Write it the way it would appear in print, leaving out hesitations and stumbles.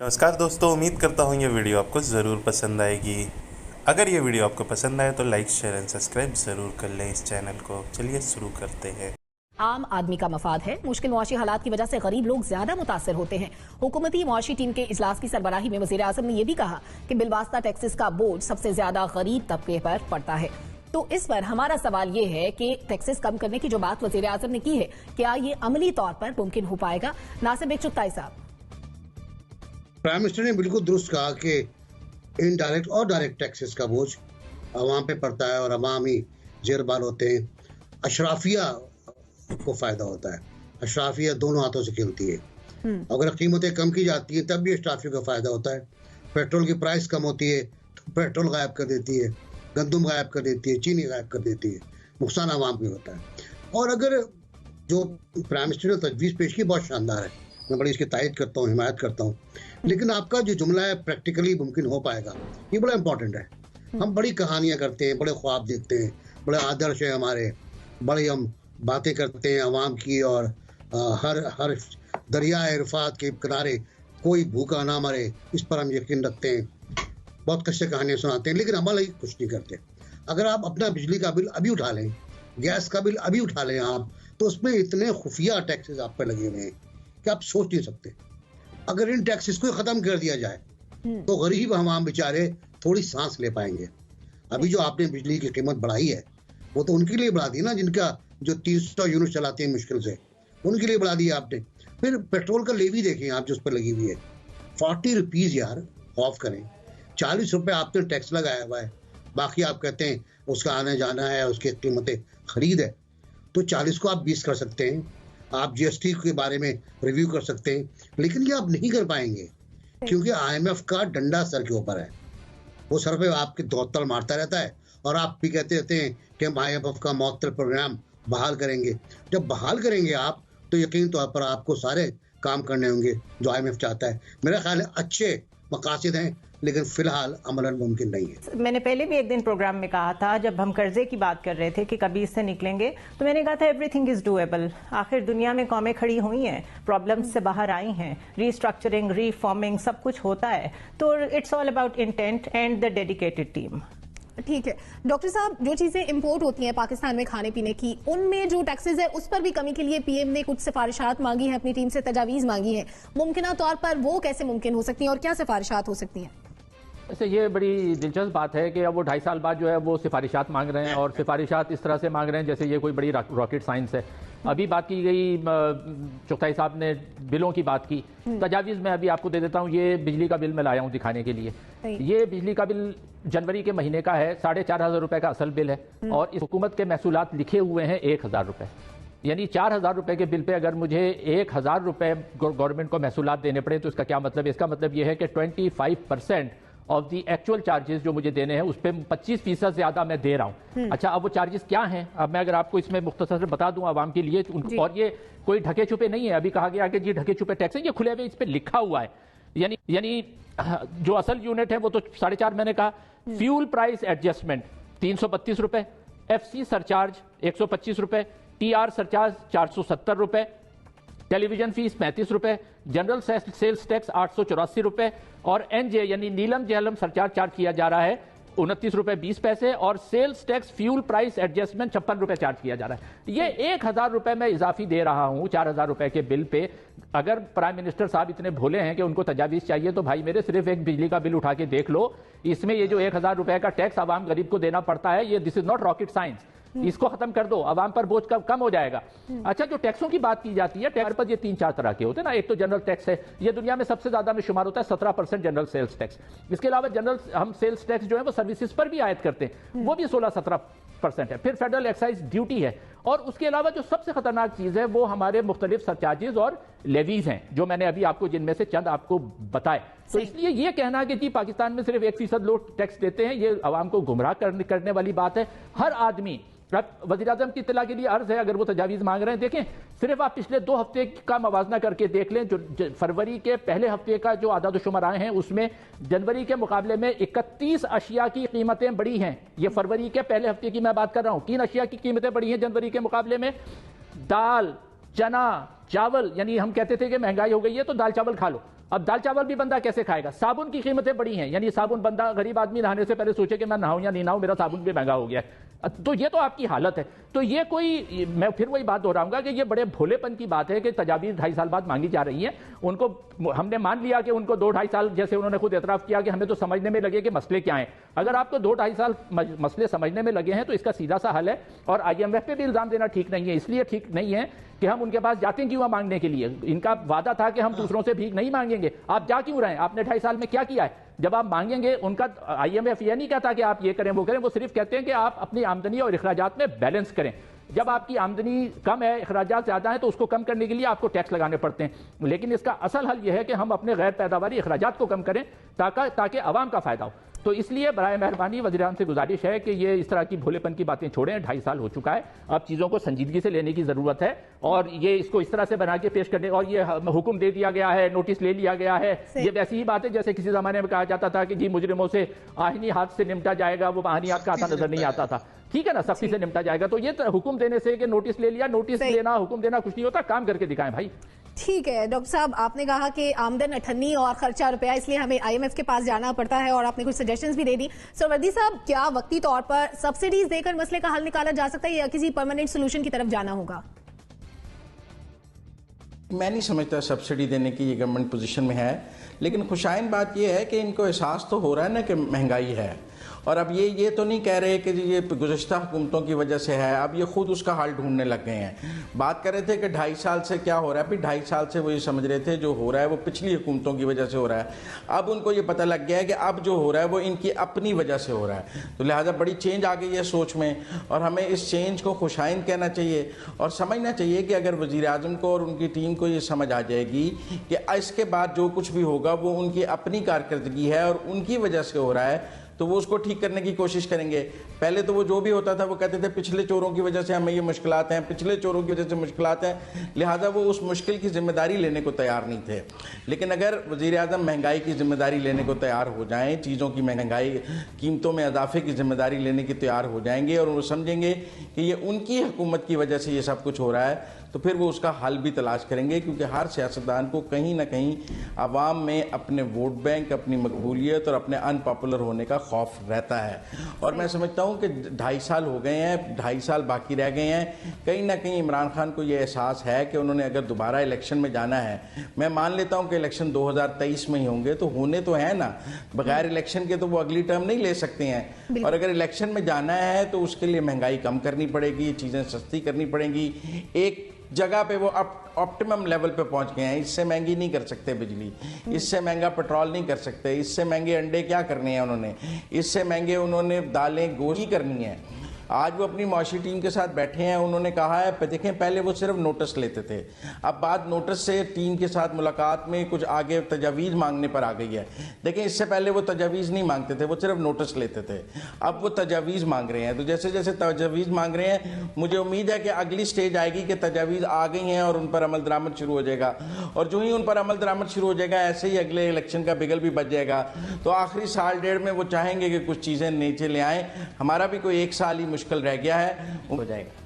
नमस्कार दोस्तों, उम्मीद करता हूँ ये वीडियो आपको ज़रूर पसंद आएगी। अगर ये वीडियो आपको पसंद आए तो लाइक शेयर एंड सब्सक्राइब ज़रूर कर लें इस चैनल को। चलिए शुरू करते हैं। आम आदमी का मफाद है। मुश्किल मुआशी हालात की वजह से गरीब लोग ज्यादा मुतासर होते हैं। हुकूमती मुआशी टीम के इजलास की सरबराही में वजीर आजम ने यह भी कहा कि बिलवास्ता टैक्सेस का बोझ सबसे ज्यादा गरीब तबके पर पड़ता है। तो इस पर हमारा सवाल यह है कि टैक्सेस कम करने की जो बात वजीर आजम ने की है, क्या ये अमली तौर पर मुमकिन हो पाएगा? नासिर बेग चुगताई साहब। प्राइम मिनिस्टर ने बिल्कुल दुरुस्त कहा कि इनडायरेक्ट और डायरेक्ट टैक्सेस का बोझ अवाम पे पड़ता है और अवाम ही जेरबाल होते हैं। अशराफिया को फायदा होता है। अशराफिया दोनों हाथों से खेलती है। अगर कीमतें कम की जाती हैं तब भी अशराफियों का फायदा होता है। पेट्रोल की प्राइस कम होती है तो पेट्रोल गायब कर देती है, गंदम गायब कर देती है, चीनी गायब कर देती है। नुकसान अवाम भी होता है। और अगर जो प्राइम मिनिस्टर ने तजवीज़ पेश की बहुत शानदार है, मैं बड़ी इसकी तायद करता हूँ, हिमायत करता हूँ। लेकिन आपका जो जुमला है प्रैक्टिकली मुमकिन हो पाएगा, ये बड़ा इंपॉर्टेंट है। हम बड़ी कहानियां करते हैं, बड़े ख्वाब देखते हैं, बड़े आदर्श है हमारे, बड़ी हम बातें करते हैं अवाम की, और हर दरिया इरफात के किनारे कोई भूखा ना मरे, इस पर हम यकीन रखते हैं। बहुत कच्चे कहानियां सुनाते हैं, लेकिन अमल ही कुछ नहीं करते। अगर आप अपना बिजली का बिल अभी उठा लें, गैस का बिल अभी उठा लें आप, तो उसमें इतने खुफिया टैक्सेस आप पे लगे हुए हैं कि आप सोच नहीं सकते। अगर इन टैक्सेस को खत्म कर दिया जाए तो गरीब हमाम बेचारे थोड़ी सांस ले पाएंगे। अभी जो आपने बिजली की कीमत बढ़ाई है वो तो उनके लिए बढ़ा दी ना, जिनका जो 300 यूनिट चलाते हैं मुश्किल से, उनके लिए बढ़ा दी आपने। फिर पेट्रोल का लेवी देखें आप, जो उस पर लगी हुई है 40 रुपीज यार, ऑफ करें। 40 रुपए आपने टैक्स लगाया हुआ है, बाकी आप कहते हैं उसका आने जाना है, उसकी कीमतें खरीद है, तो 40 को आप 20 कर सकते हैं। आप जीएसटी के बारे में रिव्यू कर सकते हैं, लेकिन ये आप नहीं कर पाएंगे क्योंकि आईएमएफ का डंडा सर के ऊपर है। वो सर पे आपके दौतल मारता रहता है और आप भी कहते रहते हैं कि हम आईएमएफ का मौतल प्रोग्राम बहाल करेंगे। जब बहाल करेंगे आप तो यकीन तौर पर आपको सारे काम करने होंगे जो आईएमएफ चाहता है। मेरा ख्याल है अच्छे मकासद हैं, लेकिन फिलहाल अमलन मुमकिन नहीं है। मैंने पहले भी एक दिन प्रोग्राम में कहा था, जब हम कर्जे की बात कर रहे थे कि कभी इससे निकलेंगे, तो मैंने कहा था एवरीथिंग इज डूएबल। आखिर दुनिया में कौमें खड़ी हुई हैं, प्रॉब्लम्स से बाहर आई हैं, रीस्ट्रक्चरिंग, रीफॉर्मिंग सब कुछ होता है। तो it's all about intent and the dedicated team. ठीक है डॉक्टर साहब, जो चीजें इंपोर्ट होती हैं पाकिस्तान में खाने पीने की, उनमें जो टैक्सेस है उस पर भी कमी के लिए पीएम ने कुछ सिफारिशात मांगी हैं, अपनी टीम से तजावीज मांगी हैं। मुमकिन तौर पर वो कैसे मुमकिन हो सकती हैं और क्या सिफारिशात हो सकती हैं? वैसे ये बड़ी दिलचस्प बात है कि अब वो 2.5 साल बाद जो है वो सिफारिशात मांग रहे हैं, और सिफारिशात इस तरह से मांग रहे हैं जैसे ये कोई बड़ी रॉकेट साइंस है। अभी बात की गई, चुगताई साहब ने बिलों की बात की, तजावीज़ मैं अभी आपको दे देता हूँ। ये बिजली का बिल मैं लाया हूँ दिखाने के लिए। ये बिजली का बिल जनवरी के महीने का है, 4,500 रुपये का असल बिल है, और इस हुकूमत के महसूलात लिखे हुए हैं 1,000 रुपये। यानी 4,000 रुपये के बिल पे अगर मुझे 1,000 रुपये गवर्नमेंट को महसूलात देने पड़े तो इसका क्या मतलब है? इसका मतलब ये है कि 25% ऑफ दी एक्चुअल चार्जेस जो मुझे देने हैं उस पर 25% ज्यादा मैं दे रहा हूँ। अच्छा, अब वो चार्जेस क्या हैं? अब मैं अगर आपको इसमें मुख्तसर से बता दूं आवाम के लिए, और ये कोई ढके छुपे नहीं है। अभी कहा गया कि जी ढके छुपे टैक्स है, ये खुले हुए इस पर लिखा हुआ है। यानी जो असल यूनिट है वो तो 4.5 मैंने कहा। फ्यूल प्राइस एडजस्टमेंट 332 रुपए, एफसी सरचार्ज 125 रुपए, टीआर सरचार्ज 470 रुपए, टेलीविजन फीस 35 रुपए, जनरल सेल्स टैक्स 884 रुपए, और एनजे यानी नीलम जहलम सरचार्ज चार्ज किया जा रहा है 29 रुपए 20 पैसे, और sales tax fuel price adjustment 56 रुपए चार्ज किया जा रहा है। ये 1,000 रुपए मैं इजाफी दे रहा हूं 4,000 रुपए के बिल पे। अगर प्राइम मिनिस्टर साहब इतने भोले हैं कि उनको तजावीज चाहिए तो भाई मेरे सिर्फ एक बिजली का बिल उठा के देख लो, इसमें ये जो 1,000 रुपए का टैक्स आवाम गरीब को देना पड़ता है, ये this is not rocket science. इसको खत्म कर दो, आवाम पर बोझ कम हो जाएगा। अच्छा, जो टैक्सों की बात की जाती है, टैक्स पर ये 3-4 तरह के होते हैं ना। एक तो जनरल टैक्स है, ये दुनिया में सबसे ज्यादा में शुमार होता है, 17% जनरल सेल्स टैक्स। इसके अलावा जनरल हम सेल्स टैक्स जो है वो सर्विसेज पर भी आयत करते हैं, वो भी 16-17% है। फिर फेडरल एक्साइज ड्यूटी है, और उसके अलावा जो सबसे खतरनाक चीज है वो हमारे मुख्तलिफ सरचार्जेस और लेवीज हैं, जो मैंने अभी आपको जिनमें से चंद आपको बताए। तो इसलिए ये कहना कि जी पाकिस्तान में सिर्फ 1% लोग टैक्स देते हैं, ये आवाम को गुमराह करने वाली बात है। हर आदमी, वज़ीर आज़म की इत्तला के लिए अर्ज है, अगर वो तजावीज़ मांग रहे हैं, देखें सिर्फ आप पिछले 2 हफ्ते का मवाजना करके देख लें। जो फरवरी के पहले हफ्ते का जो आदाद शुमार आए हैं उसमें जनवरी के मुकाबले में 31 अशिया की कीमतें बढ़ी हैं। ये फरवरी के पहले हफ्ते की मैं बात कर रहा हूँ। 3 अशिया की कीमतें बढ़ी हैं जनवरी के मुकाबले में। दाल, चना, चावल, यानी हम कहते थे कि महंगाई हो गई है तो दाल चावल खा लो, अब दाल चावल भी बंदा कैसे खाएगा? साबुन की कीमतें बड़ी हैं, यानी साबुन बंदा गरीब आदमी नहाने से पहले सोचे कि मैं नहाऊं या नहीं नहाऊं, मेरा साबुन भी महंगा हो गया है। तो ये तो आपकी हालत है। तो ये कोई, मैं फिर वही बात दोहराऊंगा कि ये बड़े भोलेपन की बात है कि तजावीज़ 2.5 साल बाद मांगी जा रही हैं। उनको हमने मान लिया कि उनको 2-2.5 साल, जैसे उन्होंने खुद एतराफ़ किया कि हमें तो समझने में लगे कि मसले क्या हैं। अगर आपको 2-2.5 साल मसले समझने में लगे हैं तो इसका सीधा सा हल है, और IMF पे भी इल्ज़ाम देना ठीक नहीं है। इसलिए ठीक नहीं है कि हम उनके पास जाते क्यों मांगने के लिए? इनका वादा था कि हम दूसरों से भीख नहीं मांगेंगे। आप जा क्यों रहे हैं? आपने 2.5 साल में क्या किया है? जब आप मांगेंगे, उनका IMF ये नहीं कहता कि आप ये करें वो करें, वो सिर्फ कहते हैं कि आप अपनी आमदनी और अखराजात में बैलेंस करें। जब आपकी आमदनी कम है, अखराजात ज़्यादा हैं, तो उसको कम करने के लिए आपको टैक्स लगाने पड़ते हैं। लेकिन इसका असल हल यह है कि हम अपने गैर पैदावारी अखराजात को कम करें ताकि आवाम का फ़ायदा हो। तो इसलिए बराए मेहरबानी वज़ीर-ए-आज़म से गुजारिश है कि ये इस तरह की भोलेपन की बातें छोड़ें। 2.5 साल हो चुका है, अब चीज़ों को संजीदगी से लेने की ज़रूरत है, और ये इसको इस तरह से बना के पेश करने, और ये हुक्म दे दिया गया है, नोटिस ले लिया गया है, ये वैसी ही बात है जैसे किसी ज़माने में कहा जाता था कि जी मुजरिमों से आहिनी हाथ से निपटा जाएगा, वो आहिनी हाथ का आता नजर नहीं आता था। ठीक है ना, सख्ती से निपटा जाएगा। तो ये हुक्म देने से कि नोटिस ले लिया, नोटिस लेना, हुक्म देना कुछ नहीं होता, काम करके दिखाएं भाई। ठीक है डॉक्टर साहब, आपने कहा कि आमदन 98 और खर्चा रुपया, इसलिए हमें IMF के पास जाना पड़ता है, और आपने कुछ सजेशंस भी दे दी। सरवर्दी साहब, क्या वक्ती तौर पर सब्सिडीज देकर मसले का हल निकाला जा सकता है, या किसी परमानेंट सोल्यूशन की तरफ जाना होगा? मैं नहीं समझता सब्सिडी देने की ये गवर्नमेंट पोजीशन में है, लेकिन खुशाइन बात ये है कि इनको एहसास तो हो रहा है ना कि महंगाई है, और अब ये तो नहीं कह रहे कि ये गुज़श्ता हुकूमतों की वजह से है, अब ये खुद उसका हल ढूंढने लग गए हैं। बात कर रहे थे कि 2.5 साल से क्या हो रहा है, फिर 2.5 साल से वो ये समझ रहे थे जो हो रहा है वो पिछली हुकूमतों की वजह से हो रहा है। अब उनको ये पता लग गया है कि अब जो हो रहा है वो इनकी अपनी वजह से हो रहा है, तो लिहाजा बड़ी चेंज आ गई है सोच में, और हमें इस चेंज को खुशाइन कहना चाहिए, और समझना चाहिए कि अगर वज़ीर-ए-आज़म को और उनकी टीम को ये समझ आ जाएगी कि इसके बाद जो कुछ भी होगा वो उनकी अपनी कारकर्दगी है और उनकी वजह से हो रहा है, तो वो उसको ठीक करने की कोशिश करेंगे। पहले तो वो जो भी होता था वो कहते थे पिछले चोरों की वजह से हमें ये मुश्किलात हैं, पिछले चोरों की वजह से मुश्किलात हैं, लिहाजा वो उस मुश्किल की जिम्मेदारी लेने को तैयार नहीं थे। लेकिन अगर वज़ीर-ए-आज़म महंगाई की जिम्मेदारी लेने को तैयार हो जाएं, चीज़ों की महंगाई, कीमतों में इजाफे की जिम्मेदारी लेने की तैयार हो जाएंगे, और वो समझेंगे कि ये उनकी हुकूमत की वजह से ये सब कुछ हो रहा है, तो फिर वो उसका हल भी तलाश करेंगे। क्योंकि हर सियासतदान को कहीं ना कहीं आवाम में अपने वोट बैंक, अपनी मकबूलियत और अपने अनपॉपुलर होने का खौफ रहता है। और मैं समझता हूँ कि 2.5 साल हो गए हैं, 2.5 साल बाकी रह गए हैं। कहीं ना कहीं इमरान खान को ये एहसास है कि उन्होंने अगर दोबारा इलेक्शन में जाना है, मैं मान लेता हूँ कि इलेक्शन 2023 में ही होंगे, तो होने तो है ना, बगैर इलेक्शन के तो वो अगली टर्म नहीं ले सकते हैं। और अगर इलेक्शन में जाना है तो उसके लिए महंगाई कम करनी पड़ेगी, चीज़ें सस्ती करनी पड़ेंगी। एक जगह पे वो ऑप्टिमम लेवल पे पहुंच गए हैं। इससे महंगी नहीं कर सकते बिजली, इससे महंगा पेट्रोल नहीं कर सकते, इससे महंगे अंडे क्या करने हैं उन्होंने, इससे महंगे उन्होंने दालें गोश्त करनी है। आज वो अपनी मुआशी टीम के साथ बैठे हैं, उन्होंने कहा है, देखें पहले वो सिर्फ नोटिस लेते थे, अब बात नोटिस से टीम के साथ मुलाकात में कुछ आगे तजावीज़ मांगने पर आ गई है। देखें इससे पहले वो तजावीज़ नहीं मांगते थे, वो सिर्फ नोटिस लेते थे, अब वो तजावीज़ मांग रहे हैं। तो जैसे जैसे तजावीज़ मांग रहे हैं, मुझे उम्मीद है कि अगली स्टेज आएगी कि तजावीज़ आ गई हैं और उन पर अमल दरामद शुरू हो जाएगा, और जो ही उन पर अमल दरामद शुरू हो जाएगा, ऐसे ही अगले इलेक्शन का बिगल भी बच जाएगा। तो आखिरी साल डेढ़ में वो चाहेंगे कि कुछ चीज़ें नीचे ले आएँ। हमारा भी कोई 1 साल ही मुश्किल रह गया है, हो जाएगा।